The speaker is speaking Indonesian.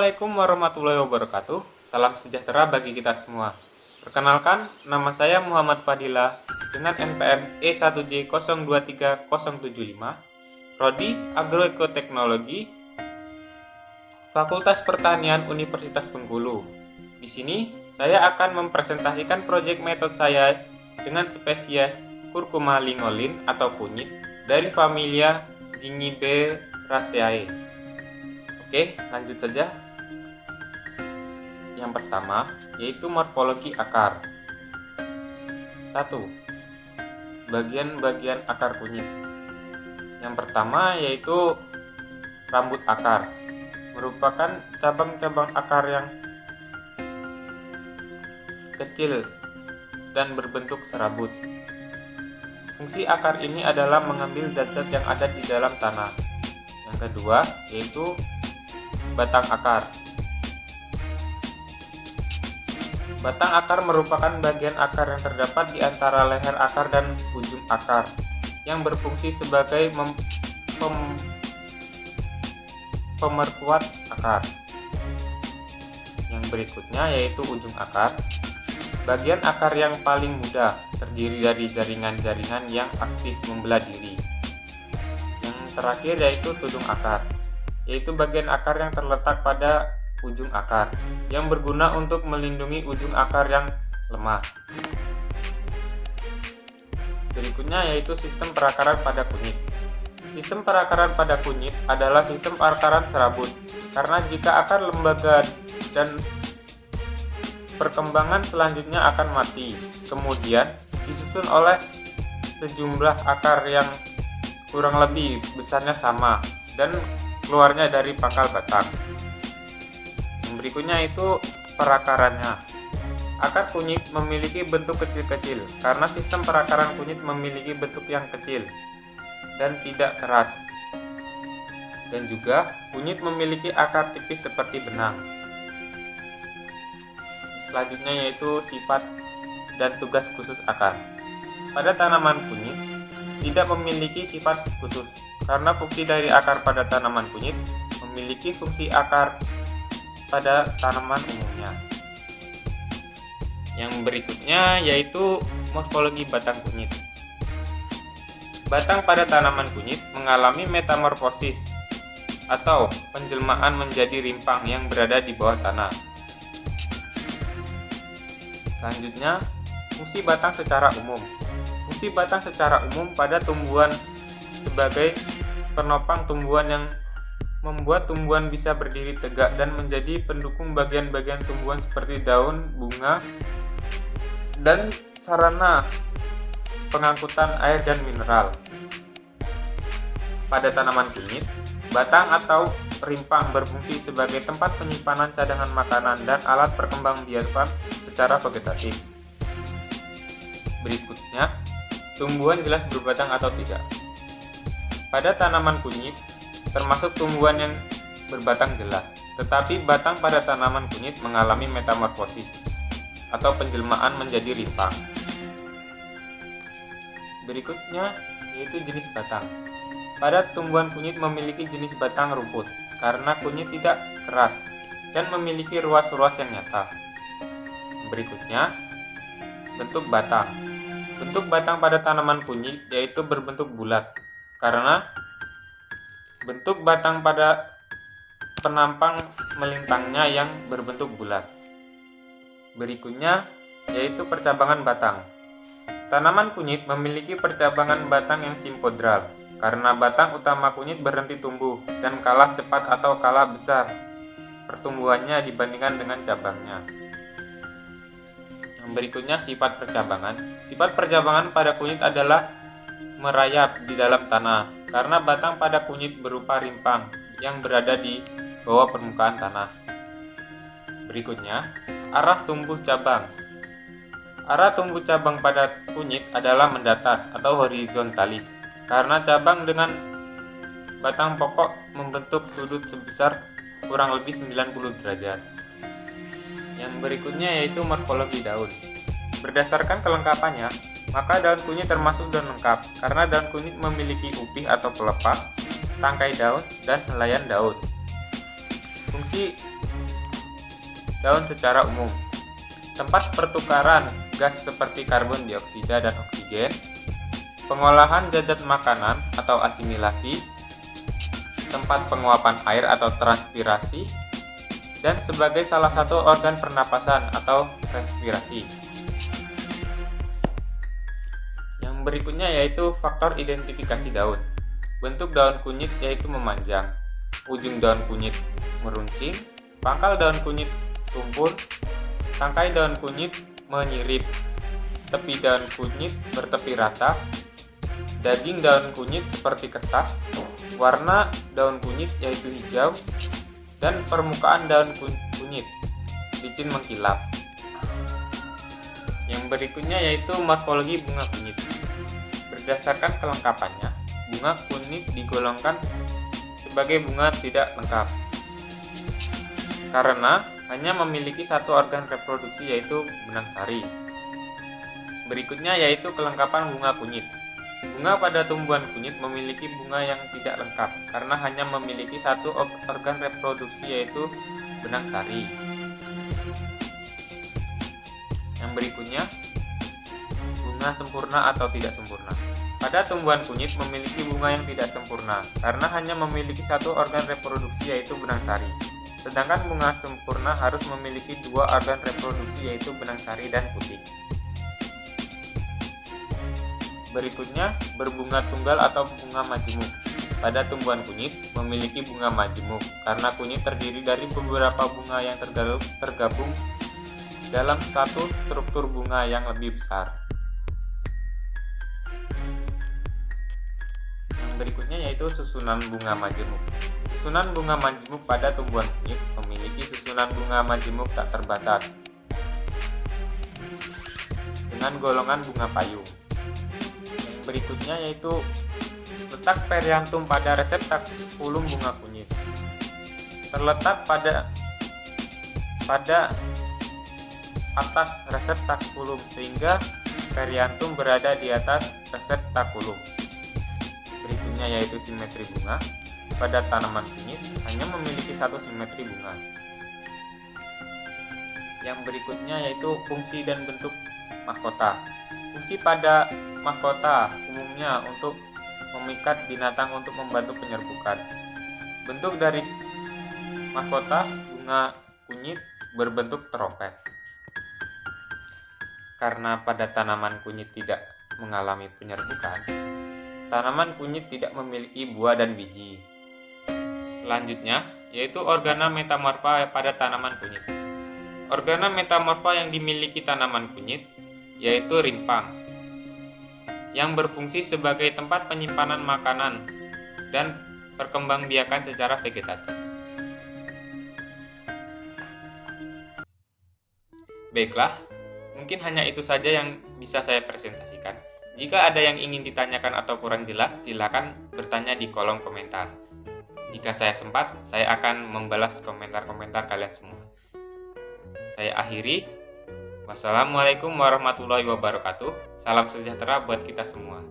Assalamualaikum warahmatullahi wabarakatuh. Salam sejahtera bagi kita semua. Perkenalkan, nama saya Muhammad Fadila dengan NPM E1J023075, Prodi Agroekoteknologi, Fakultas Pertanian Universitas Bengkulu. Di sini, saya akan mempresentasikan proyek metode saya dengan spesies Curcuma lingolin atau kunyit dari familia Zingiberaceae. Oke, lanjut saja. Yang pertama, yaitu morfologi akar. 1. Bagian-bagian akar kunyit. Yang pertama yaitu rambut akar. Merupakan cabang-cabang akar yang kecil dan berbentuk serabut. Fungsi akar ini adalah mengambil zat-zat yang ada di dalam tanah. Yang kedua yaitu batang akar. Batang akar merupakan bagian akar yang terdapat di antara leher akar dan ujung akar, yang berfungsi sebagai pemerkuat akar. Yang berikutnya yaitu ujung akar. Bagian akar yang paling muda, terdiri dari jaringan-jaringan yang aktif membelah diri. Yang terakhir yaitu tudung akar, yaitu bagian akar yang terletak pada ujung akar, yang berguna untuk melindungi ujung akar yang lemah. Berikutnya yaitu sistem perakaran pada kunyit. Sistem perakaran pada kunyit adalah sistem perakaran serabut, karena jika akar lembaga dan perkembangan selanjutnya akan mati, kemudian disusun oleh sejumlah akar yang kurang lebih besarnya sama dan keluarnya dari pangkal batang. Yang berikutnya itu perakarannya. Akar kunyit memiliki bentuk kecil-kecil karena sistem perakaran kunyit memiliki bentuk yang kecil dan tidak keras. Dan juga kunyit memiliki akar tipis seperti benang. Selanjutnya yaitu sifat dan tugas khusus akar. Pada tanaman kunyit tidak memiliki sifat khusus, karena fungsi dari akar pada tanaman kunyit memiliki fungsi akar pada tanaman umumnya. Yang berikutnya yaitu morfologi batang kunyit. Batang pada tanaman kunyit mengalami metamorfosis atau penjelmaan menjadi rimpang yang berada di bawah tanah. Selanjutnya, fungsi batang secara umum. Fungsi batang secara umum pada tumbuhan sebagai penopang tumbuhan yang membuat tumbuhan bisa berdiri tegak dan menjadi pendukung bagian-bagian tumbuhan seperti daun, bunga, dan sarana pengangkutan air dan mineral. Pada tanaman kunyit, batang atau rimpang berfungsi sebagai tempat penyimpanan cadangan makanan dan alat perkembangbiakan secara vegetatif. Berikutnya, tumbuhan jelas berbatang atau tidak. Pada tanaman kunyit, termasuk tumbuhan yang berbatang jelas, tetapi batang pada tanaman kunyit mengalami metamorfosis atau penjelmaan menjadi rimpang. Berikutnya yaitu jenis batang. Pada tumbuhan kunyit memiliki jenis batang rumput karena kunyit tidak keras dan memiliki ruas-ruas yang nyata. Berikutnya, bentuk batang. Bentuk batang pada tanaman kunyit yaitu berbentuk bulat karena bentuk batang pada penampang melintangnya yang berbentuk bulat. Berikutnya yaitu percabangan batang. Tanaman kunyit memiliki percabangan batang yang simpodral karena batang utama kunyit berhenti tumbuh dan kalah cepat atau kalah besar pertumbuhannya dibandingkan dengan cabangnya. Yang berikutnya sifat percabangan. Sifat percabangan pada kunyit adalah merayap di dalam tanah karena batang pada kunyit berupa rimpang yang berada di bawah permukaan tanah. Berikutnya, arah tumbuh cabang. Arah tumbuh cabang pada kunyit adalah mendatar atau horizontalis karena cabang dengan batang pokok membentuk sudut sebesar kurang lebih 90 derajat. Yang berikutnya yaitu morfologi daun. Berdasarkan kelengkapannya, maka daun kunyit termasuk daun lengkap karena daun kunyit memiliki upih atau pelepah, tangkai daun, dan helaian daun. Fungsi daun secara umum, tempat pertukaran gas seperti karbon dioksida dan oksigen, pengolahan zat makanan atau asimilasi, tempat penguapan air atau transpirasi, dan sebagai salah satu organ pernapasan atau respirasi. Yang berikutnya yaitu faktor identifikasi daun. Bentuk daun kunyit yaitu memanjang, ujung daun kunyit meruncing, pangkal daun kunyit tumpul, tangkai daun kunyit menyirip, tepi daun kunyit bertepi rata, daging daun kunyit seperti kertas, warna daun kunyit yaitu hijau, dan permukaan daun kunyit licin mengkilap. Yang berikutnya yaitu morfologi bunga kunyit. Berdasarkan kelengkapannya, bunga kunyit digolongkan sebagai bunga tidak lengkap karena hanya memiliki satu organ reproduksi yaitu benang sari. Berikutnya yaitu kelengkapan bunga kunyit. Bunga pada tumbuhan kunyit memiliki bunga yang tidak lengkap karena hanya memiliki satu organ reproduksi yaitu benang sari. Yang berikutnya, bunga sempurna atau tidak sempurna. Pada tumbuhan kunyit memiliki bunga yang tidak sempurna karena hanya memiliki satu organ reproduksi yaitu benang sari. Sedangkan bunga sempurna harus memiliki dua organ reproduksi yaitu benang sari dan putik. Berikutnya, berbunga tunggal atau bunga majemuk. Pada tumbuhan kunyit memiliki bunga majemuk karena kunyit terdiri dari beberapa bunga yang tergabung dalam satu struktur bunga yang lebih besar. Yang berikutnya yaitu susunan bunga majemuk. Susunan bunga majemuk pada tumbuhan kunyit memiliki susunan bunga majemuk tak terbatas dengan golongan bunga payung. Yang berikutnya yaitu letak periantum pada reseptakulum bunga kunyit. Terletak pada atas reseptakulum sehingga periantum berada di atas reseptakulum. Berikutnya yaitu simetri bunga. Pada tanaman kunyit hanya memiliki satu simetri bunga. Yang berikutnya yaitu fungsi dan bentuk mahkota. Fungsi pada mahkota umumnya untuk memikat binatang untuk membantu penyerbukan. Bentuk dari mahkota bunga kunyit berbentuk trompet. Karena pada tanaman kunyit tidak mengalami penyerbukan, tanaman kunyit tidak memiliki buah dan biji. Selanjutnya, yaitu organa metamorfa pada tanaman kunyit. Organa metamorfa yang dimiliki tanaman kunyit yaitu rimpang, yang berfungsi sebagai tempat penyimpanan makanan dan perkembangbiakan secara vegetatif. Baiklah, mungkin hanya itu saja yang bisa saya presentasikan. Jika ada yang ingin ditanyakan atau kurang jelas, silakan bertanya di kolom komentar. Jika saya sempat, saya akan membalas komentar-komentar kalian semua. Saya akhiri. Wassalamualaikum warahmatullahi wabarakatuh. Salam sejahtera buat kita semua.